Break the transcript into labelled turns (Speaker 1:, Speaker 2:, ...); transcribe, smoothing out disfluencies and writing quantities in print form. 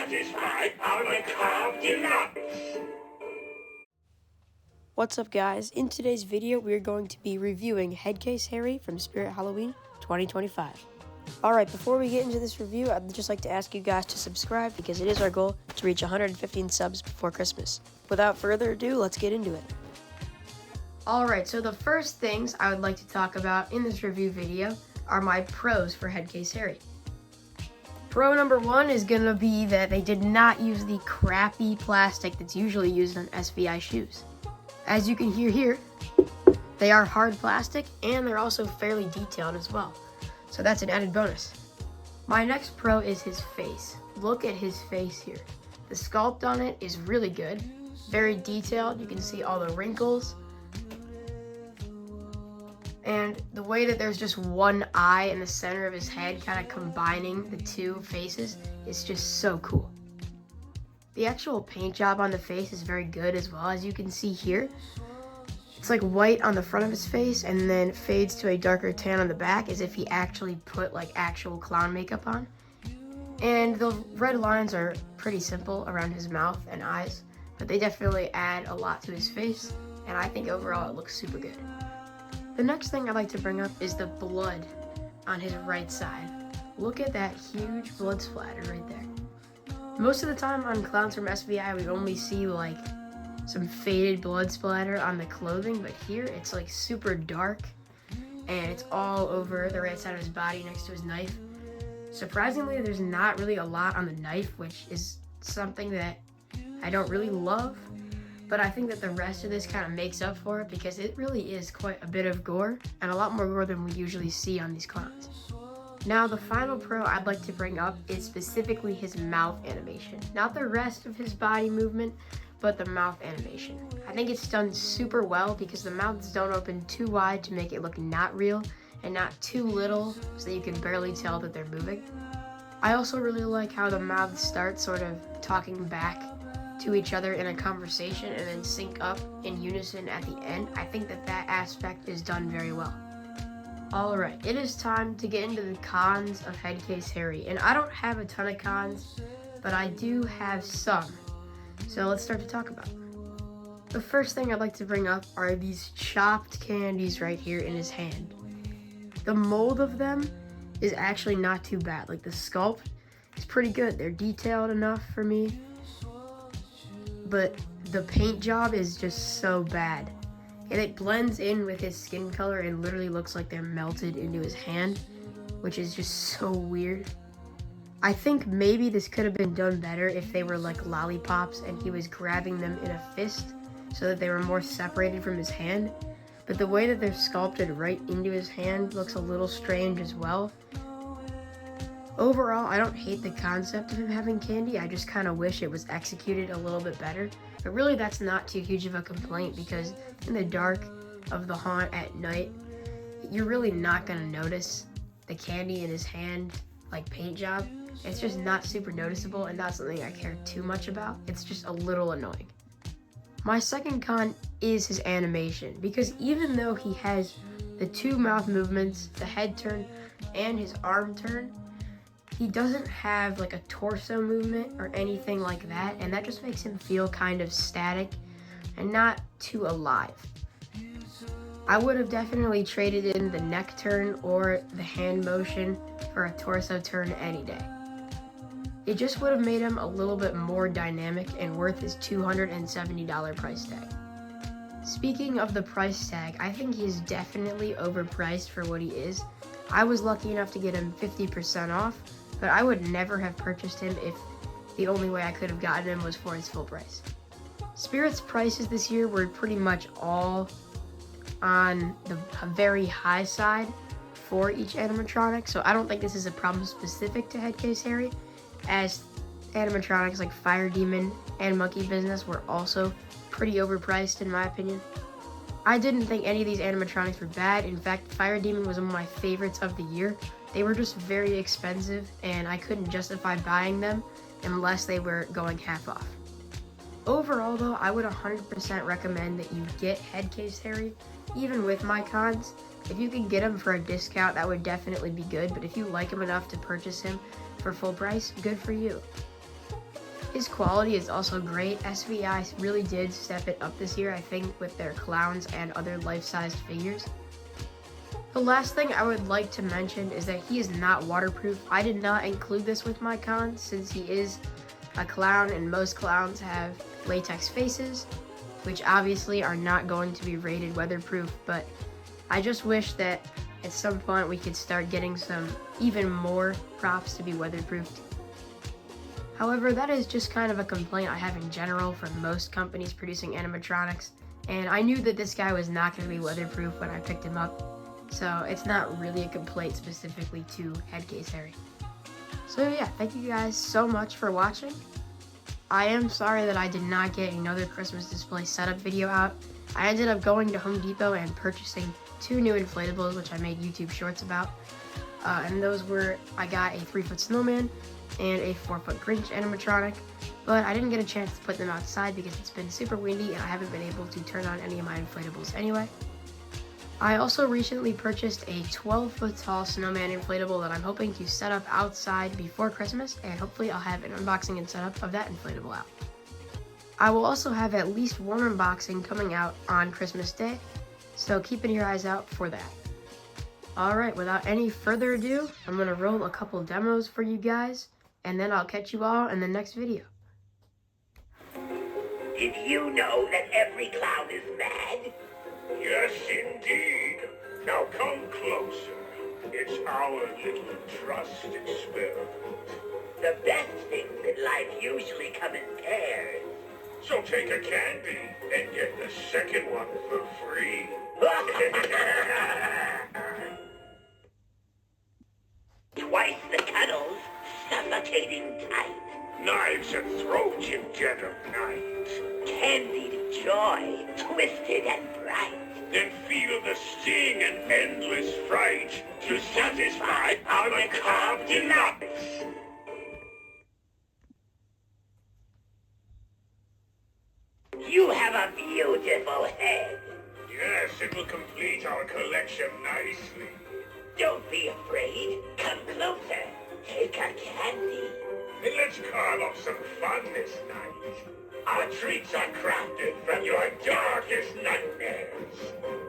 Speaker 1: satisfied our macabre deluxe.
Speaker 2: What's up, guys? In today's video, we're going to be reviewing Headcase Harry from Spirit Halloween 2025. Alright, before we get into this review, I'd just like to ask you guys to subscribe because it is our goal to reach 115 subs before Christmas. Without further ado, let's get into it. Alright, so the first things I would like to talk about in this review video are my pros for Headcase Harry. Pro number one is going to be that they did not use the crappy plastic that's usually used on SVI shoes. As you can hear here, they are hard plastic and they're also fairly detailed as well. So that's an added bonus. My next pro is his face. Look at his face here. The sculpt on it is really good, very detailed. You can see all the wrinkles. And the way that there's just one eye in the center of his head kind of combining the two faces is just so cool. The actual paint job on the face is very good as well. As you can see here, it's like white on the front of his face and then fades to a darker tan on the back as if he actually put like actual clown makeup on. And the red lines are pretty simple around his mouth and eyes, but they definitely add a lot to his face, and I think overall it looks super good. The next thing I'd like to bring up is the blood on his right side. Look at that huge blood splatter right there. Most of the time on clowns from SVI, we only see like some faded blood splatter on the clothing, but here it's like super dark and it's all over the right side of his body next to his knife. Surprisingly, there's not really a lot on the knife, which is something that I don't really love. But I think that the rest of this kind of makes up for it because it really is quite a bit of gore and a lot more gore than we usually see on these clowns. Now, the final pro I'd like to bring up is specifically his mouth animation. Not the rest of his body movement, but the mouth animation. I think it's done super well because the mouths don't open too wide to make it look not real and not too little so that you can barely tell that they're moving. I also really like how the mouths start sort of talking back to each other in a conversation and then sync up in unison at the end. I think that that aspect is done very well. Alright, it is time to get into the cons of Headcase Harry. And I don't have a ton of cons, but I do have some. So let's start to talk about them. The first thing I'd like to bring up are these chopped candies right here in his hand. The mold of them is actually not too bad. Like the sculpt is pretty good. They're detailed enough for me. But the paint job is just so bad. And it blends in with his skin color and literally looks like they're melted into his hand, which is just so weird. I think maybe this could have been done better if they were like lollipops and he was grabbing them in a fist so that they were more separated from his hand. But the way that they're sculpted right into his hand looks a little strange as well. Overall, I don't hate the concept of him having candy. I just kind of wish it was executed a little bit better. But really, that's not too huge of a complaint because in the dark of the haunt at night, you're really not going to notice the candy in his hand, like paint job. It's just not super noticeable and not something I care too much about. It's just a little annoying. My second con is his animation because even though he has the two mouth movements, the head turn, and his arm turn, he doesn't have like a torso movement or anything like that, and that just makes him feel kind of static and not too alive. I would have definitely traded in the neck turn or the hand motion for a torso turn any day. It just would have made him a little bit more dynamic and worth his $270 price tag. Speaking of the price tag, I think he's definitely overpriced for what he is. I was lucky enough to get him 50% off, but I would never have purchased him if the only way I could have gotten him was for his full price. Spirit's prices this year were pretty much all on the very high side for each animatronic, so I don't think this is a problem specific to Headcase Harry, as animatronics like Fire Demon and Monkey Business were also pretty overpriced in my opinion. I didn't think any of these animatronics were bad. In fact, Fire Demon was one of my favorites of the year. They were just very expensive and I couldn't justify buying them unless they were going half off. Overall though, I would 100% recommend that you get Headcase Harry, even with my cons. If you can get him for a discount, that would definitely be good, but if you like him enough to purchase him for full price, good for you. His quality is also great. SVI really did step it up this year, I think, with their clowns and other life-sized figures. The last thing I would like to mention is that he is not waterproof. I did not include this with my con since he is a clown and most clowns have latex faces, which obviously are not going to be rated weatherproof, but I just wish that at some point we could start getting some even more props to be weatherproofed. However, that is just kind of a complaint I have in general from most companies producing animatronics, and I knew that this guy was not going to be weatherproof when I picked him up. So it's not really a complaint specifically to Headcase Harry. So yeah, thank you guys so much for watching. I am sorry that I did not get another Christmas display setup video out. I ended up going to Home Depot and purchasing 2 new inflatables, which I made YouTube shorts about. And those were, I got a 3-foot snowman and a 4-foot Grinch animatronic, but I didn't get a chance to put them outside because it's been super windy and I haven't been able to turn on any of my inflatables anyway. I also recently purchased a 12-foot tall snowman inflatable that I'm hoping to set up outside before Christmas, and hopefully I'll have an unboxing and setup of that inflatable out. I will also have at least one unboxing coming out on Christmas Day, so keeping your eyes out for that. Alright, without any further ado, I'm going to roll a couple demos for you guys, and then I'll catch you all in the next video.
Speaker 1: Did you know that every clown is mad? Yes, indeed. Now come closer. It's our little trusted experiment. The best things in life usually come in pairs. So take a candy and get the second one for free. Twice the cuddles, suffocating tight. Knives and throats in dead of night. Candied joy, twisted and bright. Then feel the sting and endless fright to satisfy our macabre delights. You have a beautiful head. Yes, it will complete our collection nicely. Don't be afraid. Come closer. Take a candy. And let's carve up some fun this night. Our treats are crafted from your darkest nightmares.